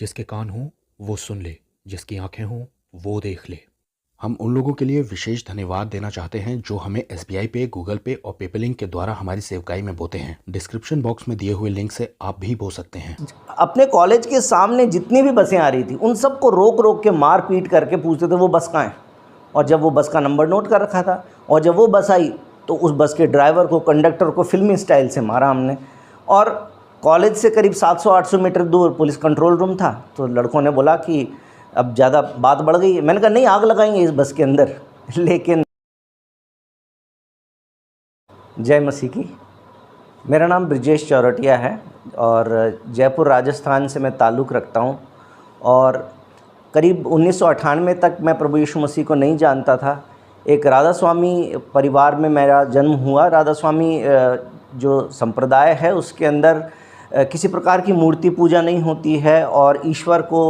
जिसके कान हों वो सुन ले, जिसकी आंखें हों वो देख ले। हम उन लोगों के लिए विशेष धन्यवाद देना चाहते हैं जो हमें SBI पे, गूगल पे और पेपलिंक के द्वारा हमारी सेवकाई में बोते हैं। डिस्क्रिप्शन बॉक्स में दिए हुए लिंक से आप भी बो सकते हैं। अपने कॉलेज के सामने जितनी भी बसें आ रही थी उन सबको रोक रोक के मार पीट करके पूछते थे वो बस कहाँ है, और जब वो बस का नंबर नोट कर रखा था और जब वो बस आई तो उस बस के ड्राइवर को, कंडक्टर को फिल्मी स्टाइल से मारा हमने। और कॉलेज से करीब 700-800 मीटर दूर पुलिस कंट्रोल रूम था, तो लड़कों ने बोला कि अब ज़्यादा बात बढ़ गई है। मैंने कहा नहीं, आग लगाएंगे इस बस के अंदर। लेकिन जय मसीह की। मेरा नाम ब्रिजेश चौरटिया है और जयपुर राजस्थान से मैं ताल्लुक़ रखता हूँ। और करीब 1998 तक मैं प्रभु यीशु मसीह को नहीं जानता था। एक राधा स्वामी परिवार में मेरा जन्म हुआ। राधा स्वामी जो संप्रदाय है उसके अंदर किसी प्रकार की मूर्ति पूजा नहीं होती है और ईश्वर को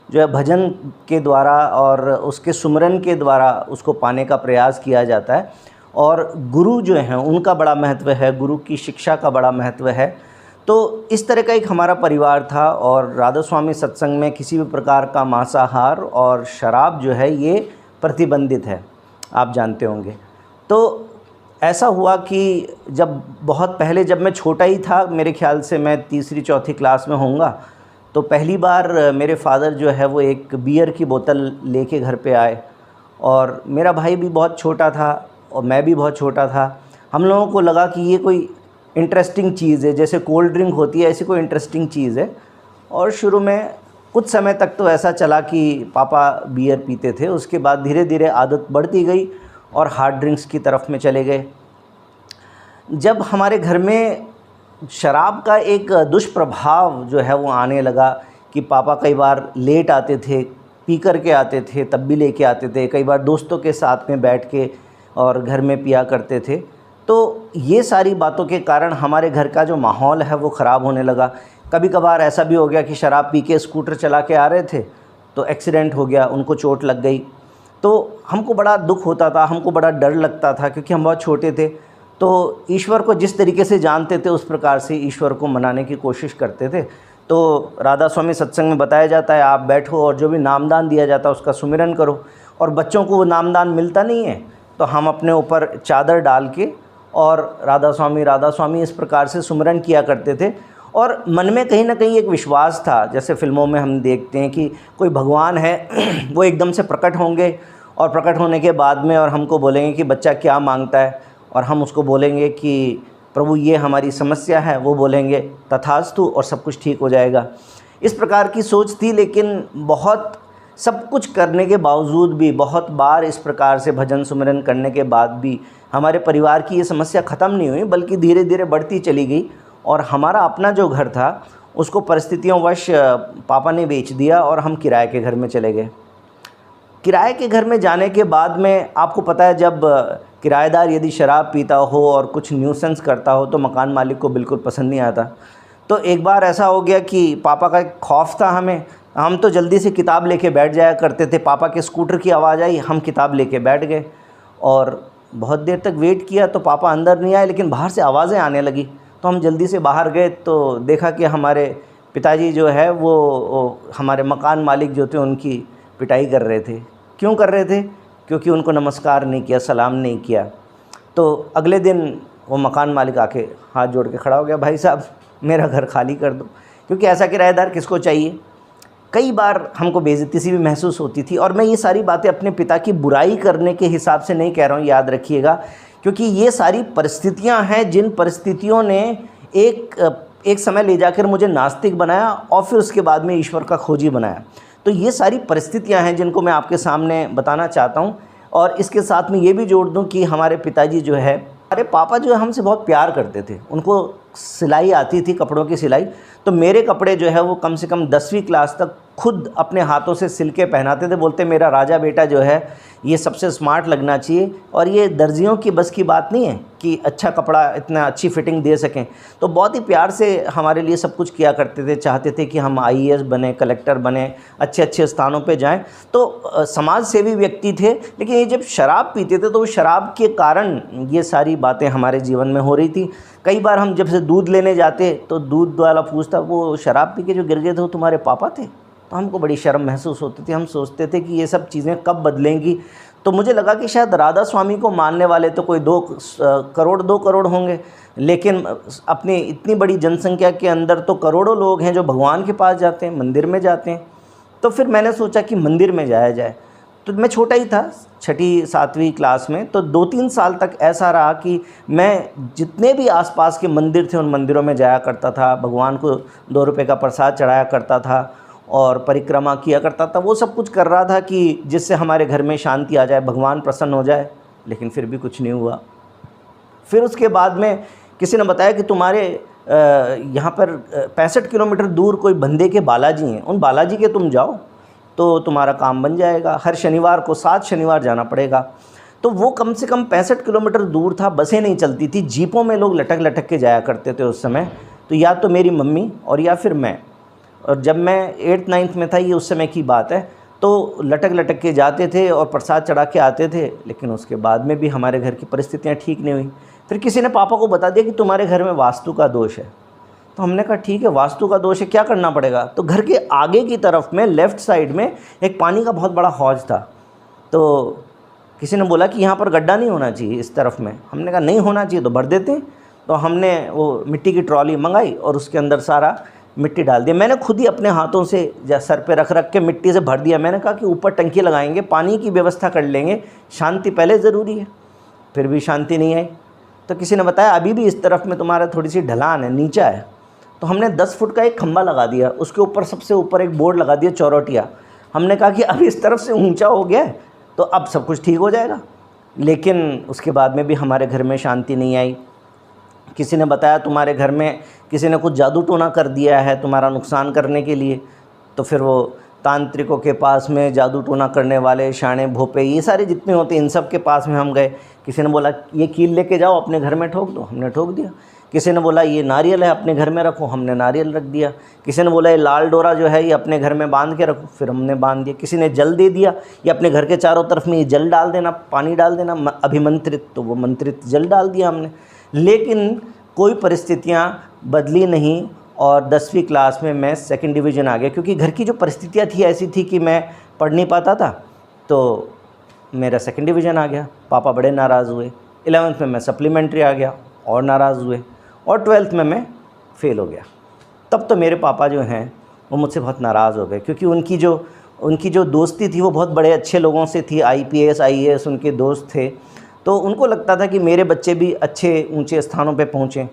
जो है भजन के द्वारा और उसके सुमरन के द्वारा उसको पाने का प्रयास किया जाता है। और गुरु जो हैं उनका बड़ा महत्व है, गुरु की शिक्षा का बड़ा महत्व है। तो इस तरह का एक हमारा परिवार था और राधा स्वामी सत्संग में किसी भी प्रकार का मांसाहार और शराब जो है ये प्रतिबंधित है, आप जानते होंगे। तो ऐसा हुआ कि जब बहुत पहले, जब मैं छोटा ही था, मेरे ख्याल से मैं तीसरी चौथी क्लास में होऊंगा, तो पहली बार मेरे फादर जो है वो एक बियर की बोतल लेके घर पे आए और मेरा भाई भी बहुत छोटा था और मैं भी बहुत छोटा था। हम लोगों को लगा कि ये कोई इंटरेस्टिंग चीज़ है, जैसे कोल्ड ड्रिंक होती है ऐसी कोई इंटरेस्टिंग चीज़ है। और शुरू में कुछ समय तक तो ऐसा चला कि पापा बियर पीते थे, उसके बाद धीरे धीरे आदत बढ़ती गई और हार्ड ड्रिंक्स की तरफ में चले गए। जब हमारे घर में शराब का एक दुष्प्रभाव जो है वो आने लगा कि पापा कई बार लेट आते थे, पी कर के आते थे, तब भी लेके आते थे, कई बार दोस्तों के साथ में बैठ के और घर में पिया करते थे। तो ये सारी बातों के कारण हमारे घर का जो माहौल है वो ख़राब होने लगा। कभी कभार ऐसा भी हो गया कि शराब पी के स्कूटर चला के आ रहे थे तो एक्सीडेंट हो गया, उनको चोट लग गई। तो हमको बड़ा दुख होता था, हमको बड़ा डर लगता था क्योंकि हम बहुत छोटे थे। तो ईश्वर को जिस तरीके से जानते थे उस प्रकार से ईश्वर को मनाने की कोशिश करते थे। तो राधा स्वामी सत्संग में बताया जाता है आप बैठो और जो भी नामदान दिया जाता है उसका सुमिरन करो। और बच्चों को वो नामदान मिलता नहीं है तो हम अपने ऊपर चादर डाल के और राधा स्वामी इस प्रकार से सुमिरन किया करते थे। और मन में कहीं ना कहीं एक विश्वास था, जैसे फ़िल्मों में हम देखते हैं कि कोई भगवान है वो एकदम से प्रकट होंगे और प्रकट होने के बाद में और हमको बोलेंगे कि बच्चा क्या मांगता है, और हम उसको बोलेंगे कि प्रभु ये हमारी समस्या है, वो बोलेंगे तथास्तु और सब कुछ ठीक हो जाएगा। इस प्रकार की सोच थी। लेकिन बहुत सब कुछ करने के बावजूद भी, बहुत बार इस प्रकार से भजन सुमिरन करने के बाद भी हमारे परिवार की ये समस्या ख़त्म नहीं हुई, बल्कि धीरे धीरे बढ़ती चली गई। और हमारा अपना जो घर था उसको परिस्थितियों वश पापा ने बेच दिया और हम किराए के घर में चले गए। किराए के घर में जाने के बाद में आपको पता है, जब किराएदार यदि शराब पीता हो और कुछ न्यूसेंस करता हो तो मकान मालिक को बिल्कुल पसंद नहीं आता। तो एक बार ऐसा हो गया कि पापा का एक खौफ था हमें, हम तो जल्दी से किताब लेके बैठ जाया करते थे। पापा के स्कूटर की आवाज़ आई, हम किताब लेके बैठ गए और बहुत देर तक वेट किया तो पापा अंदर नहीं आए, लेकिन बाहर से आवाज़ें आने लगी। तो हम जल्दी से बाहर गए तो देखा कि हमारे पिताजी जो है वो हमारे मकान मालिक जो थे उनकी पिटाई कर रहे थे। क्यों कर रहे थे? क्योंकि उनको नमस्कार नहीं किया, सलाम नहीं किया। तो अगले दिन वो मकान मालिक आके हाथ जोड़ के खड़ा हो गया, भाई साहब मेरा घर खाली कर दो, क्योंकि ऐसा किराएदार किसको चाहिए। कई बार हमको बेइज्जती सी भी महसूस होती थी। और मैं ये सारी बातें अपने पिता की बुराई करने के हिसाब से नहीं कह रहा हूँ, याद रखिएगा, क्योंकि ये सारी परिस्थितियाँ हैं जिन परिस्थितियों ने एक समय ले जाकर मुझे नास्तिक बनाया और फिर उसके बाद में ईश्वर का खोजी बनाया। तो ये सारी परिस्थितियां हैं जिनको मैं आपके सामने बताना चाहता हूं। और इसके साथ में ये भी जोड़ दूं कि हमारे पिताजी जो है, अरे पापा जो है हमसे बहुत प्यार करते थे। उनको सिलाई आती थी, कपड़ों की सिलाई। तो मेरे कपड़े जो है वो कम से कम 10वीं क्लास तक खुद अपने हाथों से सिल के पहनाते थे। बोलते मेरा राजा बेटा जो है ये सबसे स्मार्ट लगना चाहिए, और ये दर्जियों की बस की बात नहीं है कि अच्छा कपड़ा इतना अच्छी फिटिंग दे सकें। तो बहुत ही प्यार से हमारे लिए सब कुछ किया करते थे, चाहते थे कि हम IAS बने, कलेक्टर बने, अच्छे अच्छे स्थानों पे जाएं। तो समाज सेवी व्यक्ति थे। लेकिन ये जब शराब पीते थे तो वो शराब के कारण ये सारी बातें हमारे जीवन में हो रही थी। कई बार हम जब से दूध लेने जाते तो दूध वाला पूछता, वो शराब पी के जो गिर गए थे वो तुम्हारे पापा थे? तो तो हमको बड़ी शर्म महसूस होती थी। हम सोचते थे कि ये सब चीज़ें कब बदलेंगी। तो मुझे लगा कि शायद राधा स्वामी को मानने वाले तो कोई 2 करोड़ होंगे, लेकिन अपनी इतनी बड़ी जनसंख्या के अंदर तो करोड़ों लोग हैं जो भगवान के पास जाते हैं, मंदिर में जाते हैं। तो फिर मैंने सोचा कि मंदिर में जाया जाए। तो मैं छोटा ही था, 6ठी 7वीं क्लास में, तो 2-3 साल तक ऐसा रहा कि मैं जितने भी आसपास के मंदिर थे उन मंदिरों में जाया करता था, भगवान को 2 रुपये का प्रसाद चढ़ाया करता था और परिक्रमा किया करता था। वो सब कुछ कर रहा था कि जिससे हमारे घर में शांति आ जाए, भगवान प्रसन्न हो जाए, लेकिन फिर भी कुछ नहीं हुआ। फिर उसके बाद में किसी ने बताया कि तुम्हारे यहाँ पर 65 किलोमीटर दूर कोई बंदे के बालाजी हैं, उन बालाजी के तुम जाओ तो तुम्हारा काम बन जाएगा। हर शनिवार को 7 शनिवार जाना पड़ेगा। तो वो कम से कम 65 किलोमीटर दूर था, बसें नहीं चलती थी, जीपों में लोग लटक लटक के जाया करते थे उस समय। तो या तो मेरी मम्मी और या फिर मैं, और जब मैं 8th 9th में था, ये उस समय की बात है, तो लटक लटक के जाते थे और प्रसाद चढ़ा के आते थे। लेकिन उसके बाद में भी हमारे घर की परिस्थितियाँ ठीक नहीं हुई। फिर किसी ने पापा को बता दिया कि तुम्हारे घर में वास्तु का दोष है। तो हमने कहा ठीक है, वास्तु का दोष है, क्या करना पड़ेगा। तो घर के आगे की तरफ में लेफ़्ट साइड में एक पानी का बहुत बड़ा हौज था। तो किसी ने बोला कि यहाँ पर गड्ढा नहीं होना चाहिए इस तरफ में। हमने कहा नहीं होना चाहिए तो भर देते हैं। तो हमने वो मिट्टी की ट्रॉली मंगाई और उसके अंदर सारा मिट्टी डाल दिया। मैंने खुद ही अपने हाथों से सर पे रख रख के मिट्टी से भर दिया। मैंने कहा कि ऊपर टंकी लगाएंगे, पानी की व्यवस्था कर लेंगे, शांति पहले ज़रूरी है। फिर भी शांति नहीं आई। तो किसी ने बताया अभी भी इस तरफ में तुम्हारा थोड़ी सी ढलान है, नीचा है। तो हमने 10 फुट का एक खंभा लगा दिया, उसके ऊपर सबसे ऊपर एक बोर्ड लगा दिया चौरोटिया। हमने कहा कि अब इस तरफ से ऊंचा हो गया है तो अब सब कुछ ठीक हो जाएगा। लेकिन उसके बाद में भी हमारे घर में शांति नहीं आई। किसी ने बताया तुम्हारे घर में किसी ने कुछ जादू टोना कर दिया है तुम्हारा नुकसान करने के लिए। तो फिर वो तांत्रिकों के पास में, जादू टोना करने वाले, शाणे भोपे, ये सारे जितने होते हैं, इन सब के पास में हम गए। किसी ने बोला ये कील लेके जाओ अपने घर में ठोक दो, हमने ठोक दिया। किसी ने बोला ये नारियल है अपने घर में रखो, हमने नारियल रख दिया। किसी ने बोला ये लाल डोरा जो है ये अपने घर में बांध के रखो, फिर हमने बांध दिया। किसी ने जल दे दिया, ये अपने घर के चारों तरफ में ये जल डाल देना, पानी डाल देना अभिमंत्रित, तो वो मंत्रित जल डाल दिया हमने। लेकिन कोई परिस्थितियाँ बदली नहीं और 10वीं क्लास में मैं 2nd डिवीज़न आ गया। क्योंकि घर की जो परिस्थितियाँ थी ऐसी थी कि मैं पढ़ नहीं पाता था, तो मेरा 2nd डिवीज़न आ गया। पापा बड़े नाराज़ हुए। 11th में मैं सप्लीमेंट्री आ गया और नाराज़ हुए, और 12th में मैं फ़ेल हो गया। तब तो मेरे पापा जो हैं वो मुझसे बहुत नाराज़ हो गए, क्योंकि उनकी जो दोस्ती थी वो बहुत बड़े अच्छे लोगों से थी। IPS IAS उनके दोस्त थे। तो उनको लगता था कि मेरे बच्चे भी अच्छे ऊंचे स्थानों पे पहुँचें,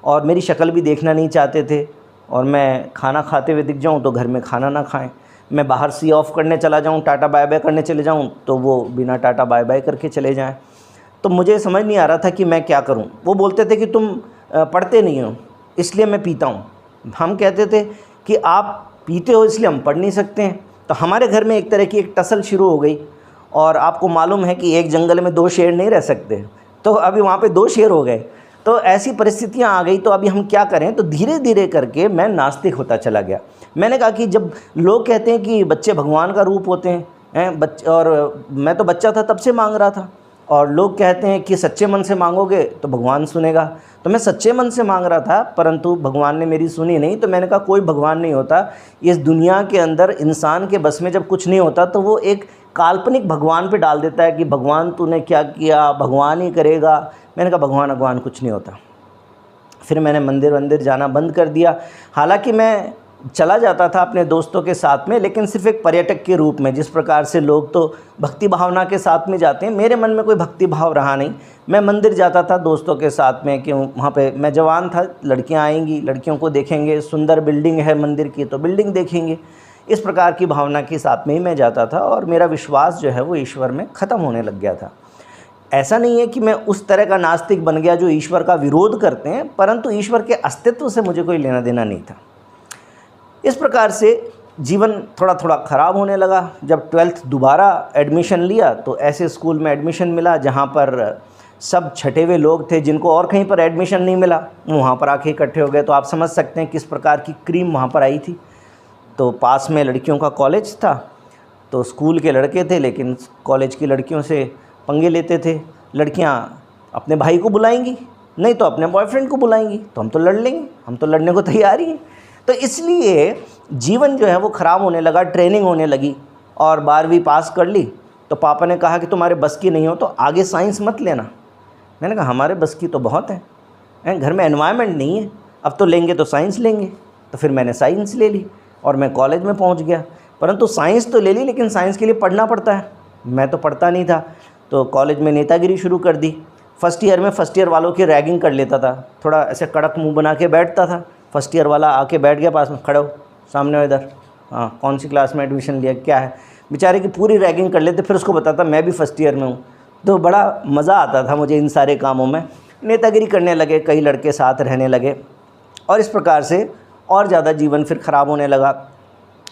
और मेरी शक्ल भी देखना नहीं चाहते थे। और मैं खाना खाते हुए दिख जाऊँ तो घर में खाना ना खाएं। मैं बाहर सी ऑफ करने चला जाऊँ, टाटा बाय बाय करने चले जाऊँ, तो वो बिना टाटा बाय बाय करके चले जाएं। तो मुझे समझ नहीं आ रहा था कि मैं क्या करूं। वो बोलते थे कि तुम पढ़ते नहीं हो इसलिए मैं पीता हूं। हम कहते थे कि आप पीते हो इसलिए हम पढ़ नहीं सकते हैं। तो हमारे घर में एक तरह की एक टसल शुरू हो गई। और आपको मालूम है कि एक जंगल में 2 शेर नहीं रह सकते, तो अभी वहाँ पे 2 शेर हो गए। तो ऐसी परिस्थितियाँ आ गई। तो अभी हम क्या करें। तो धीरे धीरे करके मैं नास्तिक होता चला गया। मैंने कहा कि जब लोग कहते हैं कि बच्चे भगवान का रूप होते हैं, और मैं तो बच्चा था तब से मांग रहा था, और लोग कहते हैं कि सच्चे मन से मांगोगे तो भगवान सुनेगा। तो मैं सच्चे मन से मांग रहा था, परंतु भगवान ने मेरी सुनी नहीं। तो मैंने कहा कोई भगवान नहीं होता इस दुनिया के अंदर। इंसान के बस में जब कुछ नहीं होता तो वो एक काल्पनिक भगवान पे डाल देता है कि भगवान तूने क्या किया, भगवान ही करेगा। मैंने कहा भगवान कुछ नहीं होता। फिर मैंने मंदिर जाना बंद कर दिया। हालांकि मैं चला जाता था अपने दोस्तों के साथ में, लेकिन सिर्फ एक पर्यटक के रूप में। जिस प्रकार से लोग तो भक्ति भावना के साथ में जाते हैं, मेरे मन में कोई भक्ति भाव रहा नहीं। मैं मंदिर जाता था दोस्तों के साथ में, कि वहाँ पे मैं जवान था, लड़कियाँ आएंगी, लड़कियों को देखेंगे, सुंदर बिल्डिंग है मंदिर की तो बिल्डिंग देखेंगे। इस प्रकार की भावना के साथ में ही मैं जाता था, और मेरा विश्वास जो है वो ईश्वर में ख़त्म होने लग गया था। ऐसा नहीं है कि मैं उस तरह का नास्तिक बन गया जो ईश्वर का विरोध करते हैं, परंतु ईश्वर के अस्तित्व से मुझे कोई लेना देना नहीं था। इस प्रकार से जीवन थोड़ा थोड़ा ख़राब होने लगा। जब 12th दोबारा एडमिशन लिया तो ऐसे स्कूल में एडमिशन मिला जहाँ पर सब छटे हुए लोग थे, जिनको और कहीं पर एडमिशन नहीं मिला, वहाँ पर आके इकट्ठे हो गए। तो आप समझ सकते हैं किस प्रकार की क्रीम वहाँ पर आई थी। तो पास में लड़कियों का कॉलेज था, तो स्कूल के लड़के थे लेकिन कॉलेज की लड़कियों से पंगे लेते थे। लड़कियाँ अपने भाई को बुलाएंगी, नहीं तो अपने बॉयफ्रेंड को बुलाएंगी, तो हम तो लड़ लेंगे, हम तो लड़ने को तैयार ही हैं। तो इसलिए जीवन जो है वो ख़राब होने लगा, ट्रेनिंग होने लगी और 12वीं पास कर ली। तो पापा ने कहा कि तुम्हारे बस की नहीं हो तो आगे साइंस मत लेना। मैंने कहा हमारे बस की तो बहुत है, घर में एनवायरनमेंट नहीं है, अब तो लेंगे तो साइंस लेंगे। तो फिर मैंने साइंस ले ली और मैं कॉलेज में पहुंच गया। परंतु साइंस तो ले ली, लेकिन साइंस के लिए पढ़ना पड़ता है, मैं तो पढ़ता नहीं था। तो कॉलेज में नेतागिरी शुरू कर दी। फर्स्ट ईयर में फर्स्ट ईयर वालों की रैगिंग कर लेता था, थोड़ा ऐसे कड़क मुंह बना के बैठता था। फर्स्ट ईयर वाला आके बैठ गया पास में, खड़े हो, सामने हो इधर, हाँ कौन सी क्लास में एडमिशन लिया, क्या है, बेचारे की पूरी रैगिंग कर लेते। फिर उसको बताता मैं भी फर्स्ट ईयर में हूँ। तो बड़ा मज़ा आता था मुझे इन सारे कामों में। नेतागिरी करने लगे, कई लड़के साथ रहने लगे और इस प्रकार से और ज़्यादा जीवन फिर ख़राब होने लगा।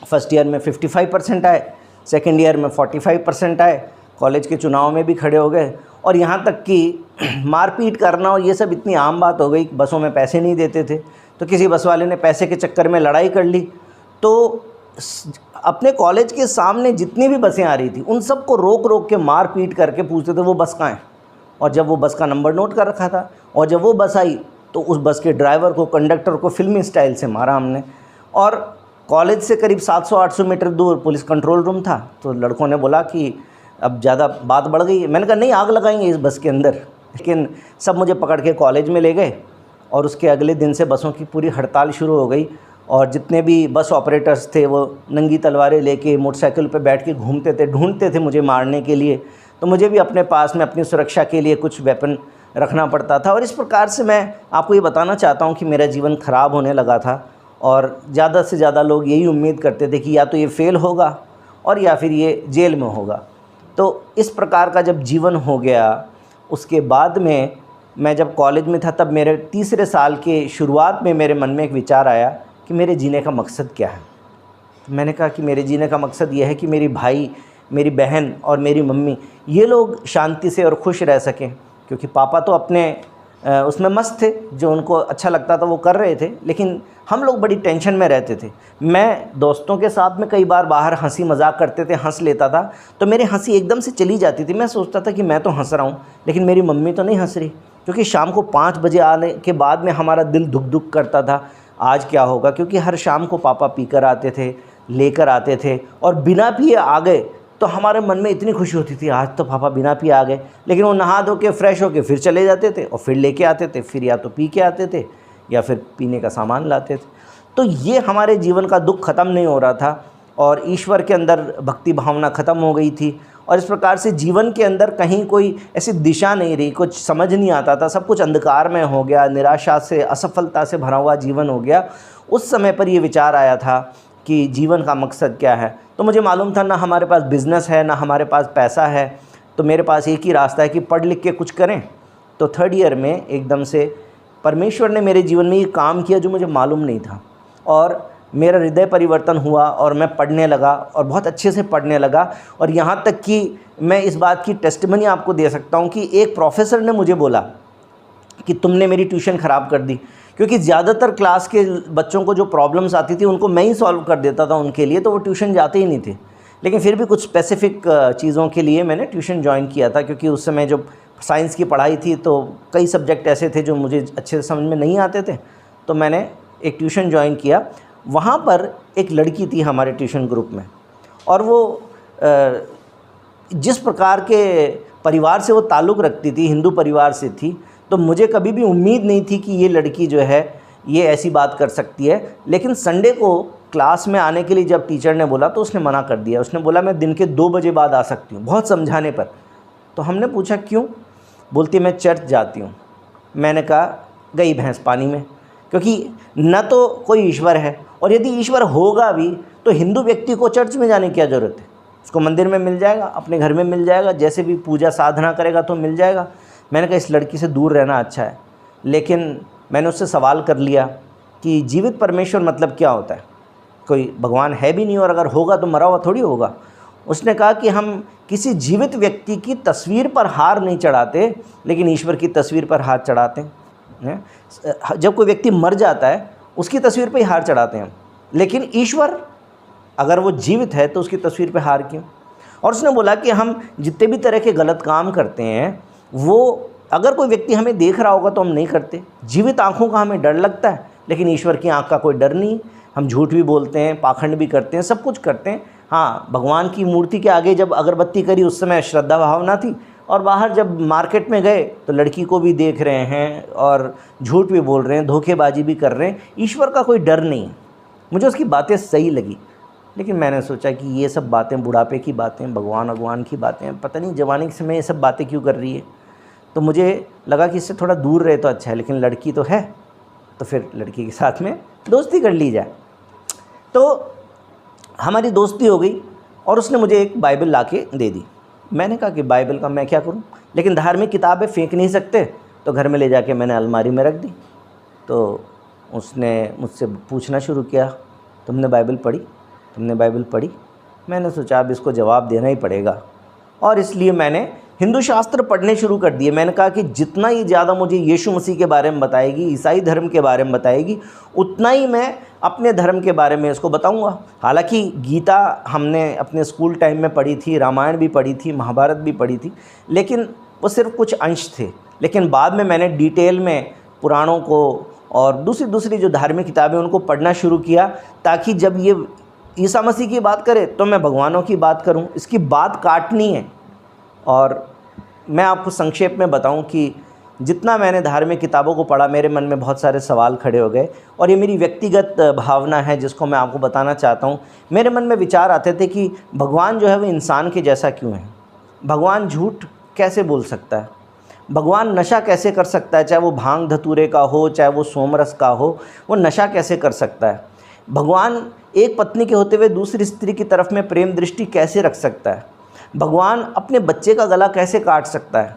फर्स्ट ईयर में 55% आए, सेकेंड ईयर में 45% आए, कॉलेज के चुनाव में भी खड़े हो गए और यहाँ तक कि मारपीट करना और ये सब इतनी आम बात हो गई। बसों में पैसे नहीं देते थे तो किसी बस वाले ने पैसे के चक्कर में लड़ाई कर ली। तो अपने कॉलेज के सामने जितनी भी बसें आ रही थी उन सबको रोक रोक के मार पीट करके पूछते थे वो बस कहाँ है। और जब वो बस का नंबर नोट कर रखा था और जब वो बस आई तो उस बस के ड्राइवर को, कंडक्टर को फिल्मी स्टाइल से मारा हमने। और कॉलेज से करीब 700-800 मीटर दूर पुलिस कंट्रोल रूम था। तो लड़कों ने बोला कि अब ज़्यादा बात बढ़ गई है। मैंने कहा नहीं, आग लगाएंगे इस बस के अंदर। लेकिन सब मुझे पकड़ के कॉलेज में ले गए और उसके अगले दिन से बसों की पूरी हड़ताल शुरू हो गई और जितने भी बस ऑपरेटर्स थे वो नंगी तलवारें लेके मोटरसाइकिल पे बैठ के घूमते थे, ढूंढते थे मुझे मारने के लिए। तो मुझे भी अपने पास में अपनी सुरक्षा के लिए कुछ वेपन रखना पड़ता था। और इस प्रकार से मैं आपको ये बताना चाहता हूँ कि मेरा जीवन ख़राब होने लगा था और ज़्यादा से ज़्यादा लोग यही उम्मीद करते थे कि या तो ये फेल होगा और या फिर ये जेल में होगा। तो इस प्रकार का जब जीवन हो गया, उसके बाद में मैं जब कॉलेज में था तब मेरे तीसरे साल के शुरुआत में मेरे मन में एक विचार आया कि मेरे जीने का मकसद क्या है। तो मैंने कहा कि मेरे जीने का मकसद ये है कि मेरी भाई, मेरी बहन और मेरी मम्मी ये लोग शांति से और खुश रह सकें। क्योंकि पापा तो अपने उसमें मस्त थे, जो उनको अच्छा लगता था वो कर रहे थे, लेकिन हम लोग बड़ी टेंशन में रहते थे। मैं दोस्तों के साथ में कई बार बाहर हंसी मजाक करते थे, हंस लेता था तो मेरी हंसी एकदम से चली जाती थी। मैं सोचता था कि मैं तो हंस रहा हूँ लेकिन मेरी मम्मी तो नहीं हंस रही। क्योंकि शाम को 5 बजे आने के बाद में हमारा दिल धुक धुक करता था, आज क्या होगा। क्योंकि हर शाम को पापा पीकर आते थे, लेकर आते थे और बिना पिए आ गए तो हमारे मन में इतनी खुशी होती थी, आज तो पापा बिना पिए आ गए। लेकिन वो नहा धो के फ्रेश होके फिर चले जाते थे और फिर लेके आते थे, फिर या तो पी के आते थे या फिर पीने का सामान लाते थे। तो ये हमारे जीवन का दुख ख़त्म नहीं हो रहा था और ईश्वर के अंदर भक्ति भावना ख़त्म हो गई थी। और इस प्रकार से जीवन के अंदर कहीं कोई ऐसी दिशा नहीं रही, कुछ समझ नहीं आता था, सब कुछ अंधकार में हो गया, निराशा से, असफलता से भरा हुआ जीवन हो गया। उस समय पर ये विचार आया था कि जीवन का मकसद क्या है। तो मुझे मालूम था ना हमारे पास बिज़नेस है, ना हमारे पास पैसा है, तो मेरे पास एक ही रास्ता है कि पढ़ लिख के कुछ करें। तो 3rd ईयर में एकदम से परमेश्वर ने मेरे जीवन में ये काम किया जो मुझे मालूम नहीं था और मेरा हृदय परिवर्तन हुआ और मैं पढ़ने लगा और बहुत अच्छे से पढ़ने लगा। और यहाँ तक कि मैं इस बात की टेस्टिमनी आपको दे सकता हूँ कि एक प्रोफेसर ने मुझे बोला कि तुमने मेरी ट्यूशन ख़राब कर दी। क्योंकि ज़्यादातर क्लास के बच्चों को जो प्रॉब्लम्स आती थी उनको मैं ही सॉल्व कर देता था उनके लिए, तो वो ट्यूशन जाते ही नहीं थे। लेकिन फिर भी कुछ स्पेसिफ़िक चीज़ों के लिए मैंने ट्यूशन ज्वाइन किया था। क्योंकि उस समय जो साइंस की पढ़ाई थी तो कई सब्जेक्ट ऐसे थे जो मुझे अच्छे से समझ में नहीं आते थे, तो मैंने एक ट्यूशन ज्वाइन किया। वहाँ पर एक लड़की थी हमारे ट्यूशन ग्रुप में और वो जिस प्रकार के परिवार से वो ताल्लुक़ रखती थी, हिंदू परिवार से थी, तो मुझे कभी भी उम्मीद नहीं थी कि ये लड़की जो है ये ऐसी बात कर सकती है। लेकिन संडे को क्लास में आने के लिए जब टीचर ने बोला तो उसने मना कर दिया। उसने बोला मैं दिन के 2 बजे बाद आ सकती हूँ, बहुत समझाने पर। तो हमने पूछा क्यों? बोलती मैं चर्च जाती हूँ। मैंने कहा गई भैंस पानी में, क्योंकि न तो कोई ईश्वर है और यदि ईश्वर होगा भी तो हिंदू व्यक्ति को चर्च में जाने की क्या ज़रूरत है? उसको मंदिर में मिल जाएगा, अपने घर में मिल जाएगा, जैसे भी पूजा साधना करेगा तो मिल जाएगा। मैंने कहा इस लड़की से दूर रहना अच्छा है। लेकिन मैंने उससे सवाल कर लिया कि जीवित परमेश्वर मतलब क्या होता है? कोई भगवान है भी नहीं और अगर होगा तो मरा हुआ थोड़ी होगा। उसने कहा कि हम किसी जीवित व्यक्ति की तस्वीर पर हार नहीं चढ़ाते, लेकिन ईश्वर की तस्वीर पर हाथ चढ़ाते हैं। जब कोई व्यक्ति मर जाता है उसकी तस्वीर पर ही हार चढ़ाते हैं, लेकिन ईश्वर अगर वो जीवित है तो उसकी तस्वीर पर हार क्यों? और उसने बोला कि हम जितने भी तरह के गलत काम करते हैं वो अगर कोई व्यक्ति हमें देख रहा होगा तो हम नहीं करते। जीवित आँखों का हमें डर लगता है, लेकिन ईश्वर की आँख का कोई डर नहीं। हम झूठ भी बोलते हैं, पाखंड भी करते हैं, सब कुछ करते हैं। हाँ, भगवान की मूर्ति के आगे जब अगरबत्ती करी उस समय श्रद्धा भावना थी, और बाहर जब मार्केट में गए तो लड़की को भी देख रहे हैं और झूठ भी बोल रहे हैं, धोखेबाजी भी कर रहे हैं। ईश्वर का कोई डर नहीं है। मुझे उसकी बातें सही लगी, लेकिन मैंने सोचा कि ये सब बातें बुढ़ापे की बातें, भगवान की बातें, पता नहीं जवानी के समय ये सब बातें क्यों कर रही है। तो मुझे लगा कि इससे थोड़ा दूर रहे तो अच्छा है, लेकिन लड़की तो है तो फिर लड़की के साथ में दोस्ती कर ली जाए। तो हमारी दोस्ती हो गई और उसने मुझे एक बाइबल ला के दे दी। मैंने कहा कि बाइबल का मैं क्या करूं, लेकिन धार्मिक किताबें फेंक नहीं सकते, तो घर में ले जाके मैंने अलमारी में रख दी। तो उसने मुझसे पूछना शुरू किया, तुमने बाइबल पढ़ी, तुमने बाइबल पढ़ी? मैंने सोचा अब इसको जवाब देना ही पड़ेगा, और इसलिए मैंने हिंदू शास्त्र पढ़ने शुरू कर दिए। मैंने कहा कि जितना ही ज़्यादा मुझे यीशु मसीह के बारे में बताएगी, ईसाई धर्म के बारे में बताएगी, उतना ही मैं अपने धर्म के बारे में इसको बताऊंगा। हालांकि गीता हमने अपने स्कूल टाइम में पढ़ी थी, रामायण भी पढ़ी थी, महाभारत भी पढ़ी थी, लेकिन वो सिर्फ कुछ अंश थे। लेकिन बाद में मैंने डिटेल में पुराणों को और दूसरी जो धार्मिक किताबें उनको पढ़ना शुरू किया, ताकि जब ये ईसा मसीह की बात करे तो मैं भगवानों की बात करूं, इसकी बात काटनी है। और मैं आपको संक्षेप में बताऊं कि जितना मैंने धार्मिक किताबों को पढ़ा, मेरे मन में बहुत सारे सवाल खड़े हो गए, और ये मेरी व्यक्तिगत भावना है जिसको मैं आपको बताना चाहता हूं। मेरे मन में विचार आते थे कि भगवान जो है वो इंसान के जैसा क्यों है? भगवान झूठ कैसे बोल सकता है? भगवान नशा कैसे कर सकता है? चाहे वो भांग धतूरे का हो, चाहे वो सोमरस का हो, वो नशा कैसे कर सकता है? भगवान एक पत्नी के होते हुए दूसरी स्त्री की तरफ में प्रेम दृष्टि कैसे रख सकता है? भगवान अपने बच्चे का गला कैसे काट सकता है?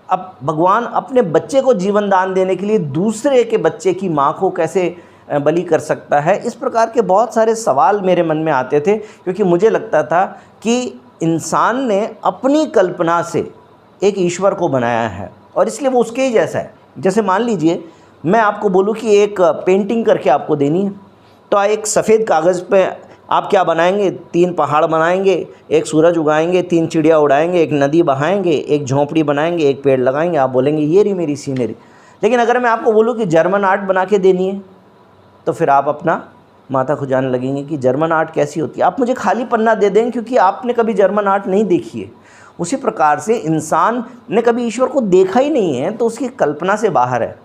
अब भगवान अपने बच्चे को जीवन दान देने के लिए दूसरे के बच्चे की माँ को कैसे बलि कर सकता है? इस प्रकार के बहुत सारे सवाल मेरे मन में आते थे, क्योंकि मुझे लगता था कि इंसान ने अपनी कल्पना से एक ईश्वर को बनाया है और इसलिए वो उसके ही जैसा है। जैसे मान लीजिए मैं आपको बोलूँ कि एक पेंटिंग करके आपको देनी है, तो एक सफ़ेद कागज़ पे आप क्या बनाएंगे? 3 पहाड़ बनाएंगे, एक सूरज उगाएंगे, 3 चिड़िया उड़ाएंगे, एक नदी बहाएंगे, एक झोंपड़ी बनाएंगे, एक पेड़ लगाएंगे। आप बोलेंगे ये रही मेरी सीनरी। लेकिन अगर मैं आपको बोलूँ कि जर्मन आर्ट बना के देनी है, तो फिर आप अपना माथा खुजाने लगेंगे कि जर्मन आर्ट कैसी होती है। आप मुझे खाली पन्ना दे देंगे, क्योंकि आपने कभी जर्मन आर्ट नहीं देखी है। उसी प्रकार से इंसान ने कभी ईश्वर को देखा ही नहीं है, तो उसकी कल्पना से बाहर है।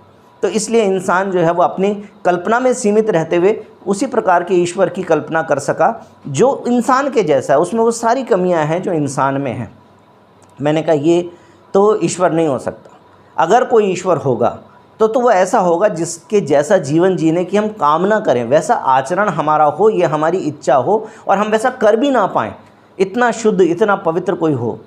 तो इसलिए इंसान जो है वो अपनी कल्पना में सीमित रहते हुए उसी प्रकार के ईश्वर की कल्पना कर सका जो इंसान के जैसा है, उसमें वो सारी कमियां हैं जो इंसान में हैं। मैंने कहा ये तो ईश्वर नहीं हो सकता। अगर कोई ईश्वर होगा तो वो ऐसा होगा जिसके जैसा जीवन जीने की हम कामना करें, वैसा आचरण हमारा हो, ये हमारी इच्छा हो, और हम वैसा कर भी ना पाएँ, इतना शुद्ध इतना पवित्र कोई हो।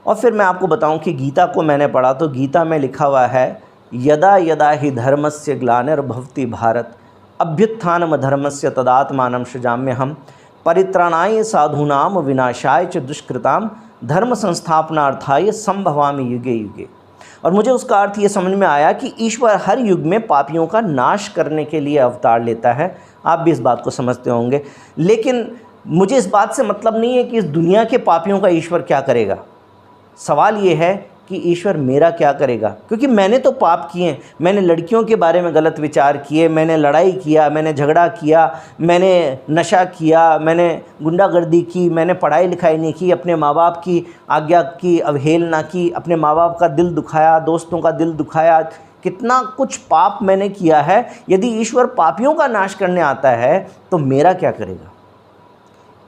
और फिर मैं आपको बताऊं कि गीता को मैंने पढ़ा, तो गीता में लिखा हुआ है यदा यदा हि धर्मस्य ग्लानिर्भवति भारत अभ्युत्थानम धर्मस्य तदात्मानं सृजाम्यहम् परित्राणाय साधूनाम विनाशाय च दुष्कृताम धर्म संस्थापनार्थाय संभवामि युगे युगे। और मुझे उसका अर्थ ये समझ में आया कि ईश्वर हर युग में पापियों का नाश करने के लिए अवतार लेता है। आप भी इस बात को समझते होंगे, लेकिन मुझे इस बात से मतलब नहीं है कि इस दुनिया के पापियों का ईश्वर क्या करेगा। सवाल ये है कि ईश्वर मेरा क्या करेगा, क्योंकि मैंने तो पाप किए। मैंने लड़कियों के बारे में गलत विचार किए, मैंने लड़ाई किया, मैंने झगड़ा किया, मैंने नशा किया, मैंने गुंडागर्दी की, मैंने पढ़ाई लिखाई नहीं की, अपने माँ बाप की आज्ञा की अवहेलना की, अपने माँ बाप का दिल दुखाया, दोस्तों का दिल दुखाया, कितना कुछ पाप मैंने किया है। यदि ईश्वर पापियों का नाश करने आता है तो मेरा क्या करेगा।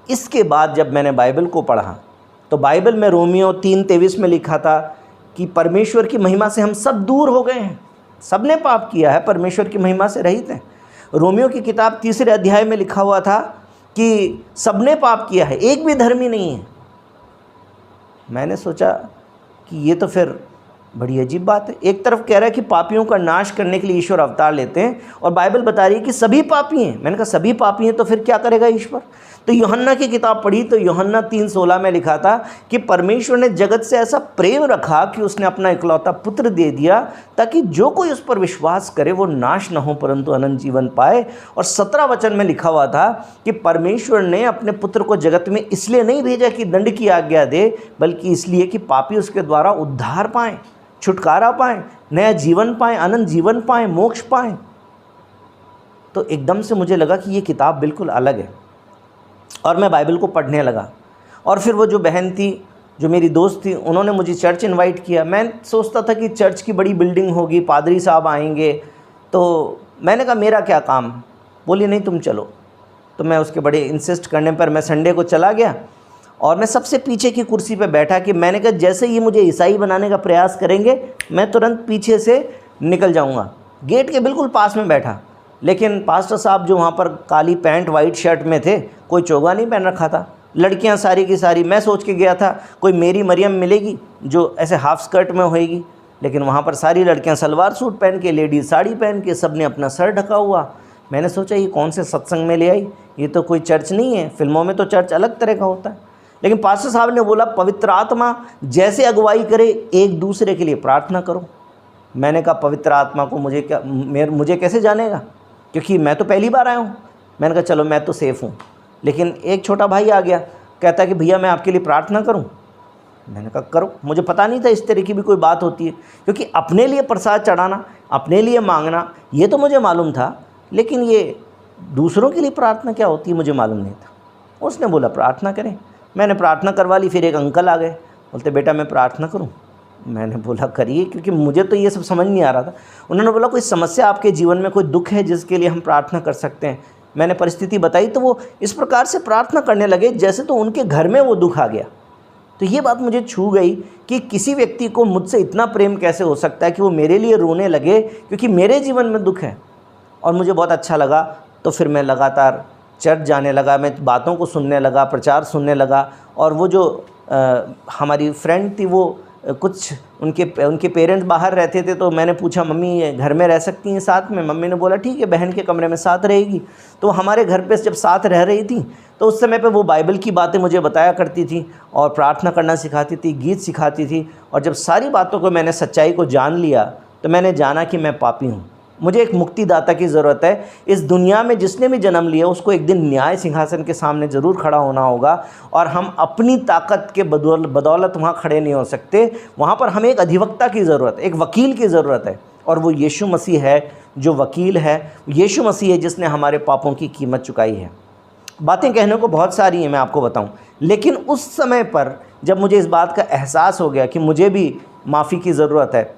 इसके बाद जब मैंने बाइबल को पढ़ा तो बाइबल में रोमियो 3:23 में लिखा था कि परमेश्वर की महिमा से हम सब दूर हो गए हैं, सब ने पाप किया है, परमेश्वर की महिमा से रहित हैं। रोमियो की किताब 3 अध्याय में लिखा हुआ था कि सब ने पाप किया है, एक भी धर्मी नहीं है। मैंने सोचा कि ये तो फिर बड़ी अजीब बात है। एक तरफ कह रहा है कि पापियों का नाश करने के लिए ईश्वर अवतार लेते हैं, और बाइबल बता रही है कि सभी पापी हैं। मैंने कहा सभी पापी हैं तो फिर क्या करेगा ईश्वर। तो यूहन्ना की किताब पढ़ी तो यूहन्ना 3:16 में लिखा था कि परमेश्वर ने जगत से ऐसा प्रेम रखा कि उसने अपना इकलौता पुत्र दे दिया, ताकि जो कोई उस पर विश्वास करे वो नाश न हो परंतु अनंत जीवन पाए। और 17 वचन में लिखा हुआ था कि परमेश्वर ने अपने पुत्र को जगत में इसलिए नहीं भेजा कि दंड की आज्ञा दे, बल्कि इसलिए कि पापी उसके द्वारा उद्धार पाएँ, छुटकारा पाएँ, नया जीवन पाएँ, अनंत जीवन पाएँ, मोक्ष पाएँ। तो एकदम से मुझे लगा कि ये किताब बिल्कुल अलग है, और मैं बाइबल को पढ़ने लगा। और फिर वो जो बहन थी, जो मेरी दोस्त थी, उन्होंने मुझे चर्च इनवाइट किया। मैं सोचता था कि चर्च की बड़ी बिल्डिंग होगी, पादरी साहब आएंगे, तो मैंने कहा मेरा क्या काम। बोली नहीं तुम चलो। तो मैं उसके बड़े इंसिस्ट करने पर मैं संडे को चला गया, और मैं सबसे पीछे की कुर्सी पे बैठा कि मैंने कहा जैसे ये मुझे ईसाई बनाने का प्रयास करेंगे मैं तुरंत पीछे से निकल जाऊंगा। गेट के बिल्कुल पास में बैठा, लेकिन पास्टर साहब जो वहाँ पर काली पैंट वाइट शर्ट में थे, कोई चोगा नहीं पहन रखा था। लड़कियाँ सारी की सारी, मैं सोच के गया था कोई मेरी मरियम मिलेगी जो ऐसे हाफ स्कर्ट में होएगी, लेकिन वहाँ पर सारी लड़कियाँ सलवार सूट पहन के, लेडीज़ साड़ी पहन के, सब ने अपना सर ढका हुआ। मैंने सोचा ये कौन से सत्संग में ले आई, ये तो कोई चर्च नहीं है। फिल्मों में तो चर्च अलग तरह का होता है। लेकिन पास्टर साहब ने बोला पवित्र आत्मा जैसे अगुवाई करे एक दूसरे के लिए प्रार्थना करो। मैंने कहा पवित्र आत्मा को मुझे कैसे जानेगा, क्योंकि मैं तो पहली बार आया हूँ। मैंने कहा चलो मैं तो सेफ़ हूँ। लेकिन एक छोटा भाई आ गया, कहता है कि भैया मैं आपके लिए प्रार्थना करूँ। मैंने कहा करो। मुझे पता नहीं था इस तरह की भी कोई बात होती है, क्योंकि अपने लिए प्रसाद चढ़ाना, अपने लिए मांगना, ये तो मुझे मालूम था, लेकिन ये दूसरों के लिए प्रार्थना क्या होती है मुझे मालूम नहीं था। उसने बोला प्रार्थना करें। मैंने प्रार्थना करवा ली। फिर एक अंकल आ गए, बोलते बेटा मैं प्रार्थना करूं। मैंने बोला करिए, क्योंकि मुझे तो ये सब समझ नहीं आ रहा था। उन्होंने बोला कोई समस्या आपके जीवन में, कोई दुख है जिसके लिए हम प्रार्थना कर सकते हैं। मैंने परिस्थिति बताई, तो वो इस प्रकार से प्रार्थना करने लगे जैसे तो उनके घर में वो दुख आ गया। तो ये बात मुझे छू गई कि किसी व्यक्ति को मुझसे इतना प्रेम कैसे हो सकता है कि वो मेरे लिए रोने लगे क्योंकि मेरे जीवन में दुख है। और मुझे बहुत अच्छा लगा। तो फिर मैं लगातार चर्च जाने लगा, मैं बातों को सुनने लगा, प्रचार सुनने लगा। और वो जो हमारी फ्रेंड थी, वो कुछ उनके पेरेंट्स बाहर रहते थे, तो मैंने पूछा मम्मी घर में रह सकती हैं साथ में। मम्मी ने बोला ठीक है, बहन के कमरे में साथ रहेगी। तो हमारे घर पे जब साथ रह रही थी तो उस समय पे वो बाइबल की बातें मुझे बताया करती थी और प्रार्थना करना सिखाती थी, गीत सिखाती थी। और जब सारी बातों को मैंने सच्चाई को जान लिया तो मैंने जाना कि मैं पापी हूँ, मुझे एक मुक्तिदाता की ज़रूरत है। इस दुनिया में जिसने भी जन्म लिया उसको एक दिन न्याय सिंहासन के सामने ज़रूर खड़ा होना होगा, और हम अपनी ताकत के बदौलत वहाँ खड़े नहीं हो सकते। वहाँ पर हमें एक अधिवक्ता की ज़रूरत है, एक वकील की ज़रूरत है, और वो यीशु मसीह है जो वकील है। यीशु मसीह है जिसने हमारे पापों की कीमत चुकाई है। बातें कहने को बहुत सारी हैं, मैं आपको बताऊं, लेकिन उस समय पर जब मुझे इस बात का एहसास हो गया कि मुझे भी माफ़ी की ज़रूरत है,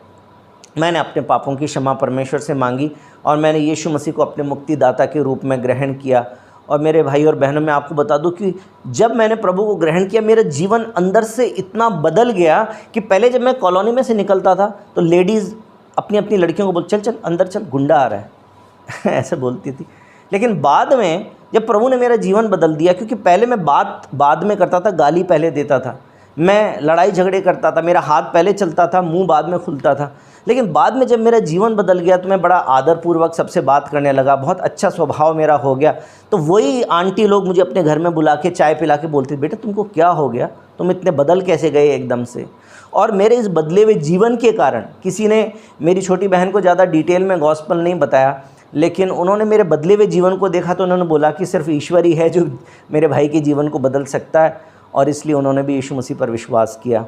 मैंने अपने पापों की क्षमा परमेश्वर से मांगी और मैंने यीशु मसीह को अपने मुक्तिदाता के रूप में ग्रहण किया। और मेरे भाई और बहनों, मैं आपको बता दूं कि जब मैंने प्रभु को ग्रहण किया, मेरा जीवन अंदर से इतना बदल गया कि पहले जब मैं कॉलोनी में से निकलता था तो लेडीज़ अपनी अपनी लड़कियों को बोल चल चल अंदर चल, गुंडा आ रहा है ऐसे बोलती थी। लेकिन बाद में जब प्रभु ने मेरा जीवन बदल दिया, क्योंकि पहले मैं बात बाद में करता था, गाली पहले देता था, मैं लड़ाई झगड़े करता था, मेरा हाथ पहले चलता था, मुंह बाद में खुलता था। लेकिन बाद में जब मेरा जीवन बदल गया तो मैं बड़ा आदरपूर्वक सबसे बात करने लगा, बहुत अच्छा स्वभाव मेरा हो गया। तो वही आंटी लोग मुझे अपने घर में बुला के चाय पिला के बोलती, बेटा तुमको क्या हो गया, तुम इतने बदल कैसे गए एकदम से। और मेरे इस बदले हुए जीवन के कारण किसी ने, मेरी छोटी बहन को ज़्यादा डिटेल में गॉस्पल नहीं बताया, लेकिन उन्होंने मेरे बदले हुए जीवन को देखा तो उन्होंने बोला कि सिर्फ ईश्वर ही है जो मेरे भाई के जीवन को बदल सकता है, और इसलिए उन्होंने भी यीशु मसीह पर विश्वास किया।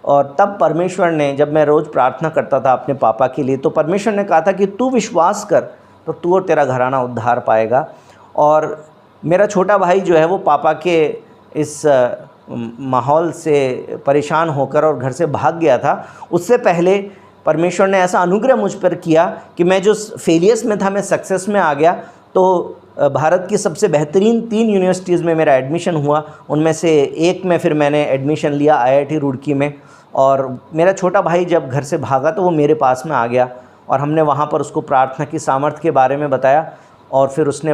और तब परमेश्वर ने, जब मैं रोज़ प्रार्थना करता था अपने पापा के लिए, तो परमेश्वर ने कहा था कि तू विश्वास कर तो तू और तेरा घराना उद्धार पाएगा। और मेरा छोटा भाई जो है वो पापा के इस माहौल से परेशान होकर और घर से भाग गया था। उससे पहले परमेश्वर ने ऐसा अनुग्रह मुझ पर किया कि मैं जो फेलियर्स में था मैं सक्सेस में आ गया। तो भारत की सबसे बेहतरीन 3 यूनिवर्सिटीज़ में मेरा एडमिशन हुआ, उनमें से एक में फिर मैंने एडमिशन लिया IIT रुड़की में। और मेरा छोटा भाई जब घर से भागा तो वो मेरे पास में आ गया और हमने वहाँ पर उसको प्रार्थना की सामर्थ्य के बारे में बताया, और फिर उसने